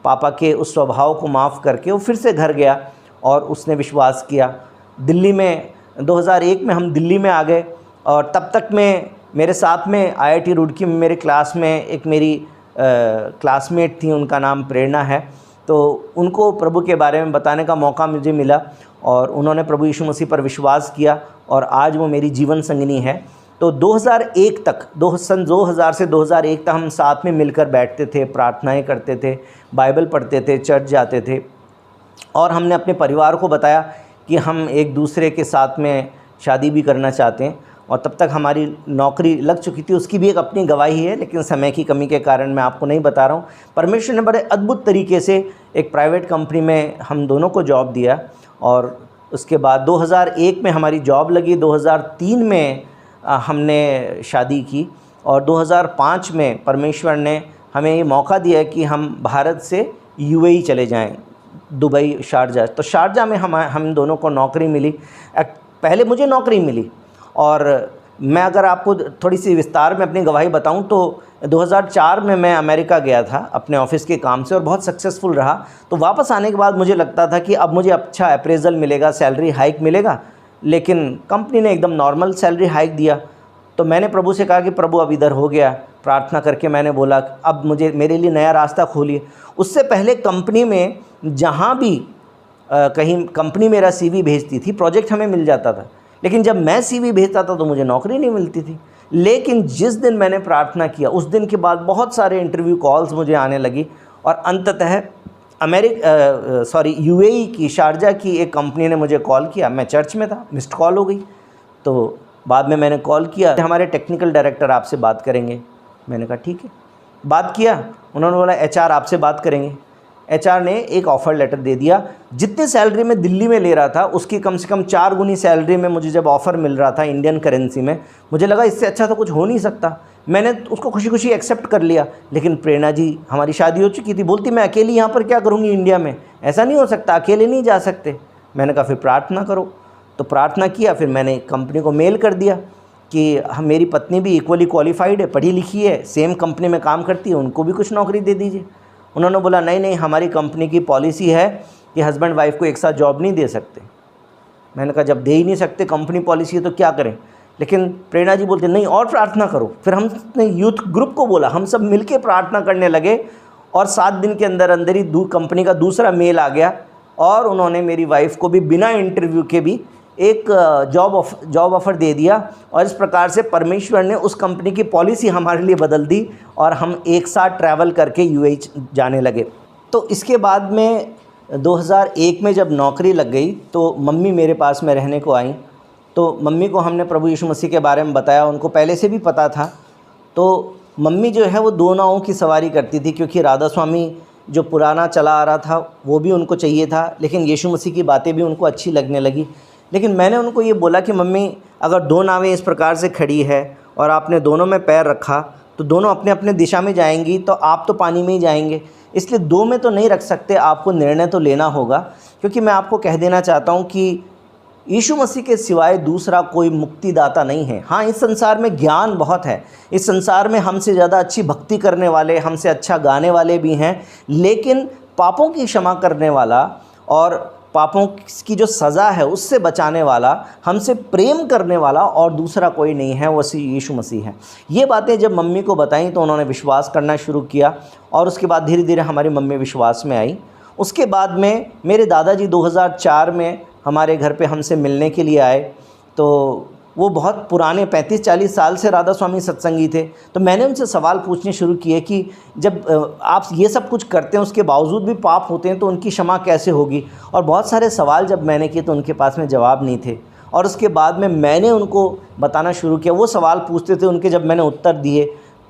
पापा के उस स्वभाव को माफ़ करके वो फिर से घर गया और उसने विश्वास किया। दिल्ली में 2001 में हम दिल्ली में आ गए, और तब तक में मेरे साथ में IIT रुड़की में मेरे क्लास में एक मेरी क्लासमेट थी, उनका नाम प्रेरणा है। तो उनको प्रभु के बारे में बताने का मौका मुझे मिला और उन्होंने प्रभु यीशु मसीह पर विश्वास किया, और आज वो मेरी जीवन संगिनी है। तो 2001 तक, सन 2000 से 2001 तक हम साथ में मिलकर बैठते थे, प्रार्थनाएं करते थे, बाइबल पढ़ते थे, चर्च जाते थे। और हमने अपने परिवार को बताया कि हम एक दूसरे के साथ में शादी भी करना चाहते हैं। और तब तक हमारी नौकरी लग चुकी थी। उसकी भी एक अपनी गवाही है, लेकिन समय की कमी के कारण मैं आपको नहीं बता रहा हूँ। परमेश्वर ने बड़े अद्भुत तरीके से एक प्राइवेट कंपनी में हम दोनों को जॉब दिया और उसके बाद 2001 में हमारी जॉब लगी, 2003 में हमने शादी की और 2005 में परमेश्वर ने हमें ये मौका दिया कि हम भारत से यूएई चले जाएं, दुबई, शारजा। तो शारजा में हम दोनों को नौकरी मिली। पहले मुझे नौकरी मिली और मैं अगर आपको थोड़ी सी विस्तार में अपनी गवाही बताऊं तो 2004 में मैं अमेरिका गया था अपने ऑफिस के काम से और बहुत सक्सेसफुल रहा। तो वापस आने के बाद मुझे लगता था कि अब मुझे अच्छा अप्रेज़ल मिलेगा, सैलरी हाइक मिलेगा, लेकिन कंपनी ने एकदम नॉर्मल सैलरी हाइक दिया। तो मैंने प्रभु से कहा कि प्रभु अब इधर हो गया। प्रार्थना करके मैंने बोला अब मुझे मेरे लिए नया रास्ता खोलिए। उससे पहले कंपनी में जहाँ भी कहीं कंपनी मेरा सीवी भेजती थी, प्रोजेक्ट हमें मिल जाता था, लेकिन जब मैं सीवी भेजता था तो मुझे नौकरी नहीं मिलती थी। लेकिन जिस दिन मैंने प्रार्थना किया उस दिन के बाद बहुत सारे इंटरव्यू कॉल्स मुझे आने लगी और अंततः यूएई की शारजा की एक कंपनी ने मुझे कॉल किया। मैं चर्च में था, मिस्ड कॉल हो गई। तो बाद में मैंने कॉल किया, हमारे टेक्निकल डायरेक्टर आपसे बात करेंगे। मैंने कहा ठीक है। बात किया, उन्होंने बोला एचआर आपसे बात करेंगे। एचआर ने एक ऑफ़र लेटर दे दिया। जितनी सैलरी मैं दिल्ली में ले रहा था उसकी कम से कम 4 गुनी सैलरी में मुझे जब ऑफ़र मिल रहा था इंडियन करेंसी में, मुझे लगा इससे अच्छा तो कुछ हो नहीं सकता। मैंने उसको खुशी खुशी एक्सेप्ट कर लिया। लेकिन प्रेरणा जी, हमारी शादी हो चुकी थी, बोलती मैं अकेली यहाँ पर क्या करूँगी इंडिया में, ऐसा नहीं हो सकता, अकेले नहीं जा सकते। मैंने कहा फिर प्रार्थना करो। तो प्रार्थना किया। फिर मैंने कंपनी को मेल कर दिया कि मेरी पत्नी भी इक्वली क्वालिफाइड है, पढ़ी लिखी है, सेम कंपनी में काम करती है, उनको भी कुछ नौकरी दे दीजिए। उन्होंने बोला नहीं, हमारी कंपनी की पॉलिसी है कि हस्बैंड वाइफ को एक साथ जॉब नहीं दे सकते। मैंने कहा जब दे ही नहीं सकते, कंपनी पॉलिसी है तो क्या करें। लेकिन प्रेरणा जी बोलते नहीं और प्रार्थना करो। फिर हमने यूथ ग्रुप को बोला, हम सब मिलके प्रार्थना करने लगे और 7 दिन के अंदर अंदर ही कंपनी का दूसरा मेल आ गया और उन्होंने मेरी वाइफ को भी बिना इंटरव्यू के भी एक जॉब ऑफ़र दे दिया। और इस प्रकार से परमेश्वर ने उस कंपनी की पॉलिसी हमारे लिए बदल दी और हम एक साथ ट्रैवल करके यूएई जाने लगे। तो इसके बाद में 2001 में जब नौकरी लग गई तो मम्मी मेरे पास में रहने को आई। तो मम्मी को हमने प्रभु यीशु मसीह के बारे में बताया, उनको पहले से भी पता था। तो मम्मी जो है वो 2 नावों की सवारी करती थी, क्योंकि राधा स्वामी जो पुराना चला आ रहा था वो भी उनको चाहिए था, लेकिन यीशु मसीह की बातें भी उनको अच्छी लगने लगी। लेकिन मैंने उनको ये बोला कि मम्मी अगर 2 नावें इस प्रकार से खड़ी है और आपने दोनों में पैर रखा तो दोनों अपने अपने दिशा में जाएंगी, तो आप तो पानी में ही जाएंगे, इसलिए 2 में तो नहीं रख सकते, आपको निर्णय तो लेना होगा। क्योंकि मैं आपको कह देना चाहता हूँ कि यीशु मसीह के सिवाय दूसरा कोई मुक्तिदाता नहीं है। हाँ, इस संसार में ज्ञान बहुत है, इस संसार में हमसे ज़्यादा अच्छी भक्ति करने वाले, हमसे अच्छा गाने वाले भी हैं, लेकिन पापों की क्षमा करने वाला और पापों की जो सज़ा है उससे बचाने वाला, हमसे प्रेम करने वाला और दूसरा कोई नहीं है, वो यीशु मसीह है। ये बातें जब मम्मी को बताई तो उन्होंने विश्वास करना शुरू किया और उसके बाद धीरे धीरे हमारी मम्मी विश्वास में आई। उसके बाद में मेरे दादाजी 2004 में हमारे घर पे हमसे मिलने के लिए आए। तो वो बहुत पुराने 35-40 साल से राधा स्वामी सत्संगी थे। तो मैंने उनसे सवाल पूछने शुरू किए कि जब आप ये सब कुछ करते हैं उसके बावजूद भी पाप होते हैं तो उनकी क्षमा कैसे होगी। और बहुत सारे सवाल जब मैंने किए तो उनके पास में जवाब नहीं थे। और उसके बाद में मैंने उनको बताना शुरू किया, वो सवाल पूछते थे, उनके जब मैंने उत्तर दिए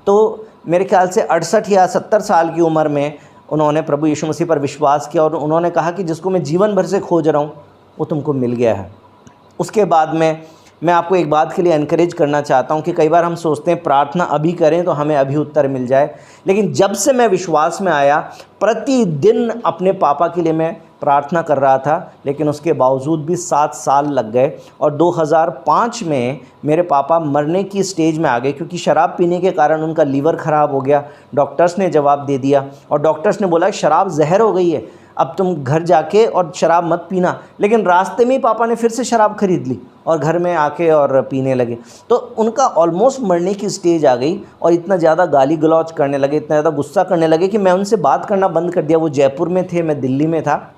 तो मेरे ख्याल से 68 या 70 साल की उम्र में उन्होंने प्रभु यीशु मसीह पर विश्वास किया और उन्होंने कहा कि जिसको मैं जीवन भर से खोज रहा हूँ वो तुमको मिल गया है। उसके बाद में मैं आपको एक बात के लिए एनकरेज करना चाहता हूं कि कई बार हम सोचते हैं प्रार्थना अभी करें तो हमें अभी उत्तर मिल जाए, लेकिन जब से मैं विश्वास में आया प्रतिदिन अपने पापा के लिए मैं प्रार्थना कर रहा था, लेकिन उसके बावजूद भी 7 साल लग गए और 2005 में मेरे पापा मरने की स्टेज में आ गए, क्योंकि शराब पीने के कारण उनका लीवर ख़राब हो गया। डॉक्टर्स ने जवाब दे दिया और डॉक्टर्स ने बोला शराब जहर हो गई है, अब तुम घर जाके और शराब मत पीना। लेकिन रास्ते में ही पापा ने फिर से शराब खरीद ली और घर में आके और पीने लगे। तो उनका ऑलमोस्ट मरने की स्टेज आ गई और इतना ज़्यादा गाली गलौज करने लगे, इतना ज़्यादा गुस्सा करने लगे कि मैं उनसे बात करना बंद कर दिया। वो जयपुर में थे, मैं दिल्ली में था।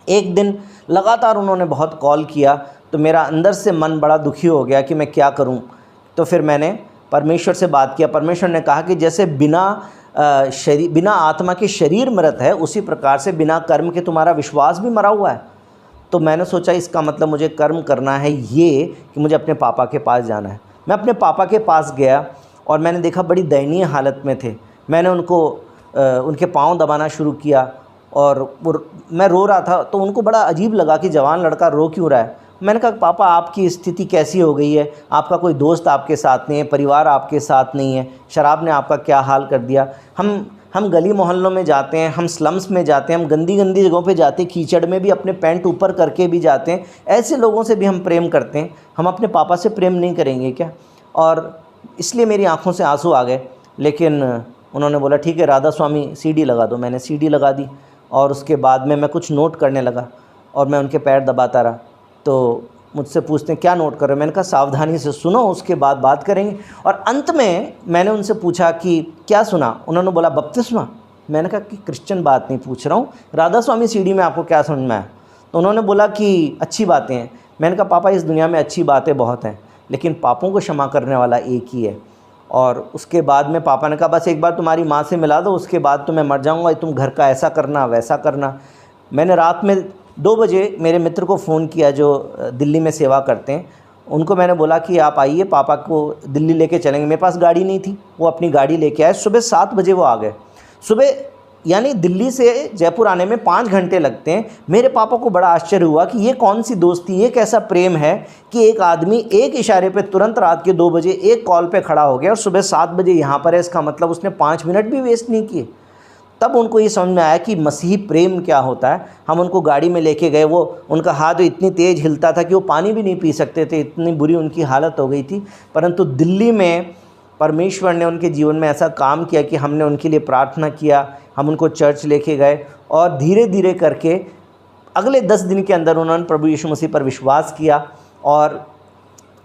एक दिन लगातार उन्होंने बहुत कॉल किया तो मेरा अंदर से मन बड़ा दुखी हो गया कि मैं क्या करूं। तो फिर मैंने परमेश्वर से बात किया। परमेश्वर ने कहा कि जैसे बिना आत्मा के शरीर मरत है, उसी प्रकार से बिना कर्म के तुम्हारा विश्वास भी मरा हुआ है। तो मैंने सोचा इसका मतलब मुझे कर्म करना है ये कि मुझे अपने पापा के पास जाना है। मैं अपने पापा के पास गया और मैंने देखा बड़ी दयनीय हालत में थे। मैंने उनके पाँव दबाना शुरू किया और मैं रो रहा था, तो उनको बड़ा अजीब लगा कि जवान लड़का रो क्यों रहा है। मैंने कहा पापा आपकी स्थिति कैसी हो गई है, आपका कोई दोस्त आपके साथ नहीं है, परिवार आपके साथ नहीं है, शराब ने आपका क्या हाल कर दिया। हम गली मोहल्लों में जाते हैं, हम स्लम्स में जाते हैं, हम गंदी गंदी जगहों पे जाते हैं, कीचड़ में भी अपने पैंट ऊपर करके भी जाते हैं। ऐसे लोगों से भी हम प्रेम करते हैं, हम अपने पापा से प्रेम नहीं करेंगे क्या? और इसलिए मेरी आंखों से आंसू आ गए। लेकिन उन्होंने बोला ठीक है राधा स्वामी सीडी लगा दो। मैंने सीडी लगा दी और उसके बाद में मैं कुछ नोट करने लगा और मैं उनके पैर दबाता रहा। तो मुझसे पूछते हैं क्या नोट कर रहे हो? मैंने कहा सावधानी से सुनो, उसके बाद बात करेंगे। और अंत में मैंने उनसे पूछा कि क्या सुना? उन्होंने बोला बपतिस्मा। मैंने कहा कि क्रिश्चियन बात नहीं पूछ रहा हूँ, राधा स्वामी सीडी में आपको क्या समझ में आया? तो उन्होंने बोला कि अच्छी बातें हैं। मैंने कहा पापा इस दुनिया में अच्छी बातें बहुत हैं, लेकिन पापों को क्षमा करने वाला एक ही है। और उसके बाद में पापा ने कहा बस एक बार तुम्हारी माँ से मिला दो, उसके बाद तो मैं मर जाऊँगा, तुम घर का ऐसा करना वैसा करना। मैंने रात में 2 बजे मेरे मित्र को फ़ोन किया जो दिल्ली में सेवा करते हैं। उनको मैंने बोला कि आप आइए, पापा को दिल्ली लेके चलेंगे। मेरे पास गाड़ी नहीं थी, वो अपनी गाड़ी लेके आए। सुबह 7 बजे वो आ गए। सुबह यानी दिल्ली से जयपुर आने में 5 घंटे लगते हैं। मेरे पापा को बड़ा आश्चर्य हुआ कि ये कौन सी दोस्ती, ये कैसा प्रेम है कि एक आदमी एक इशारे पे तुरंत रात के 2 बजे एक कॉल पे खड़ा हो गया और सुबह 7 बजे यहाँ पर है। इसका मतलब उसने 5 मिनट भी वेस्ट नहीं किए। तब उनको ये समझ में आया कि मसीही प्रेम क्या होता है। हम उनको गाड़ी में लेके गए, वो उनका हाथ इतनी तेज़ हिलता था कि वो पानी भी नहीं पी सकते थे, इतनी बुरी उनकी हालत हो गई थी। परंतु दिल्ली में परमेश्वर ने उनके जीवन में ऐसा काम किया कि हमने उनके लिए प्रार्थना किया, हम उनको चर्च लेके गए और धीरे धीरे करके अगले 10 दिन के अंदर उन्होंने प्रभु यीशु मसीह पर विश्वास किया और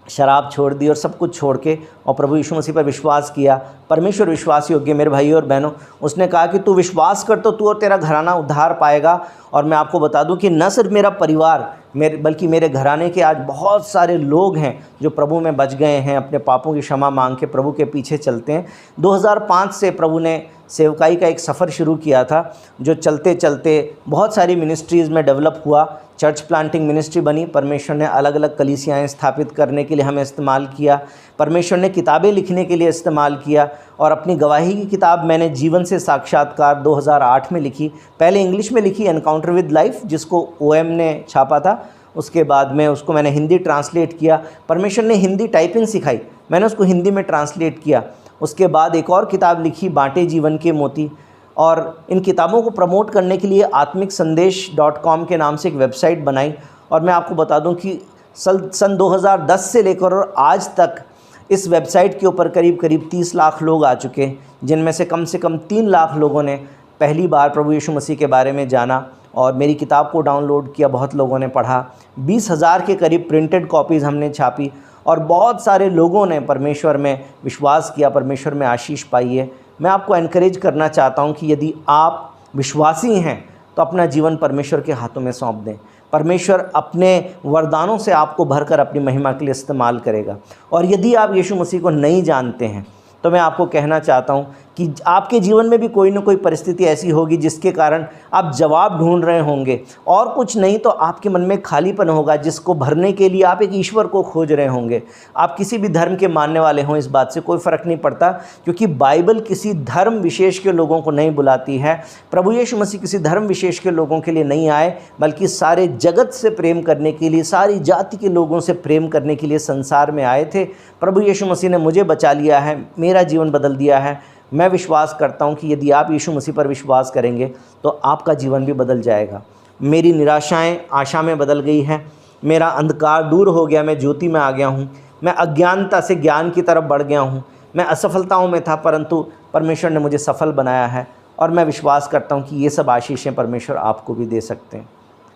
शराब छोड़ दी और सब कुछ छोड़ के और प्रभु यीशु मसीह पर विश्वास किया। परमेश्वर विश्वास योग्य मेरे भाइयों और बहनों, उसने कहा कि तू विश्वास कर तो तू और तेरा घराना उद्धार पाएगा। और मैं आपको बता दूं कि न सिर्फ मेरा परिवार बल्कि मेरे घराने के आज बहुत सारे लोग हैं जो प्रभु में बच गए हैं, अपने पापों की क्षमा मांग के प्रभु के पीछे चलते हैं। 2005 से प्रभु ने सेवकाई का एक सफ़र शुरू किया था जो चलते चलते बहुत सारी मिनिस्ट्रीज़ में डेवलप हुआ। चर्च प्लांटिंग मिनिस्ट्री बनी, परमेश्वर ने अलग अलग कलीसियाएँ स्थापित करने के लिए हमें इस्तेमाल किया, परमेश्वर ने किताबें लिखने के लिए इस्तेमाल किया। और अपनी गवाही की किताब मैंने जीवन से साक्षात्कार 2008 में लिखी। पहले इंग्लिश में लिखी एनकाउंटर विद लाइफ, जिसको OM ने छापा था। उसके बाद में उसको मैंने हिंदी ट्रांसलेट किया। परमेश्वर ने हिंदी टाइपिंग सिखाई, मैंने उसको हिंदी में ट्रांसलेट किया। उसके बाद एक और किताब लिखी बांटे जीवन के मोती। और इन किताबों को प्रमोट करने के लिए atmiksandesh.com के नाम से एक वेबसाइट बनाई। और मैं आपको बता दूं कि सन 2010 से लेकर और आज तक इस वेबसाइट के ऊपर करीब 30 लाख लोग आ चुके हैं, जिनमें से कम 3 लाख लोगों ने पहली बार प्रभु यीशु मसीह के बारे में जाना और मेरी किताब को डाउनलोड किया, बहुत लोगों ने पढ़ा। 20,000 के करीब प्रिंटेड कॉपीज़ हमने छापी और बहुत सारे लोगों ने परमेश्वर में विश्वास किया, परमेश्वर में आशीष पाई है। मैं आपको एनकरेज करना चाहता हूं कि यदि आप विश्वासी हैं तो अपना जीवन परमेश्वर के हाथों में सौंप दें। परमेश्वर अपने वरदानों से आपको भरकर अपनी महिमा के लिए इस्तेमाल करेगा। और यदि आप यीशु मसीह को नहीं जानते हैं तो मैं आपको कहना चाहता हूं कि आपके जीवन में भी कोई ना कोई परिस्थिति ऐसी होगी जिसके कारण आप जवाब ढूंढ रहे होंगे, और कुछ नहीं तो आपके मन में खालीपन होगा जिसको भरने के लिए आप एक ईश्वर को खोज रहे होंगे। आप किसी भी धर्म के मानने वाले हों, इस बात से कोई फ़र्क नहीं पड़ता, क्योंकि बाइबल किसी धर्म विशेष के लोगों को नहीं बुलाती है। प्रभु यीशु मसीह किसी धर्म विशेष के लोगों के लिए नहीं आए, बल्कि सारे जगत से प्रेम करने के लिए, सारी जाति के लोगों से प्रेम करने के लिए संसार में आए थे। प्रभु यीशु मसीह ने मुझे बचा लिया है, मेरा जीवन बदल दिया है। मैं विश्वास करता हूं कि यदि आप यीशु मसीह पर विश्वास करेंगे तो आपका जीवन भी बदल जाएगा। मेरी निराशाएं आशा में बदल गई है, मेरा अंधकार दूर हो गया, मैं ज्योति में आ गया हूं, मैं अज्ञानता से ज्ञान की तरफ बढ़ गया हूं, मैं असफलताओं में था परंतु परमेश्वर ने मुझे सफल बनाया है। और मैं विश्वास करता हूं कि ये सब आशीषें परमेश्वर आपको भी दे सकते हैं।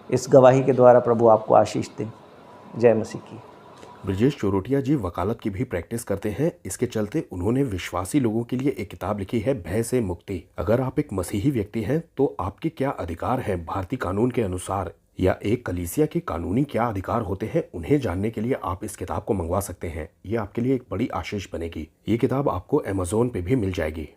इस गवाही के द्वारा प्रभु आपको आशीष दे। जय मसीह की। ब्रजेश चौरटिया जी वकालत की भी प्रैक्टिस करते हैं, इसके चलते उन्होंने विश्वासी लोगों के लिए एक किताब लिखी है, भय से मुक्ति। अगर आप एक मसीही व्यक्ति हैं तो आपके क्या अधिकार हैं भारतीय कानून के अनुसार, या एक कलीसिया के कानूनी क्या अधिकार होते हैं, उन्हें जानने के लिए आप इस किताब को मंगवा सकते हैं। ये आपके लिए एक बड़ी आशीष बनेगी। ये किताब आपको Amazon पे भी मिल जाएगी।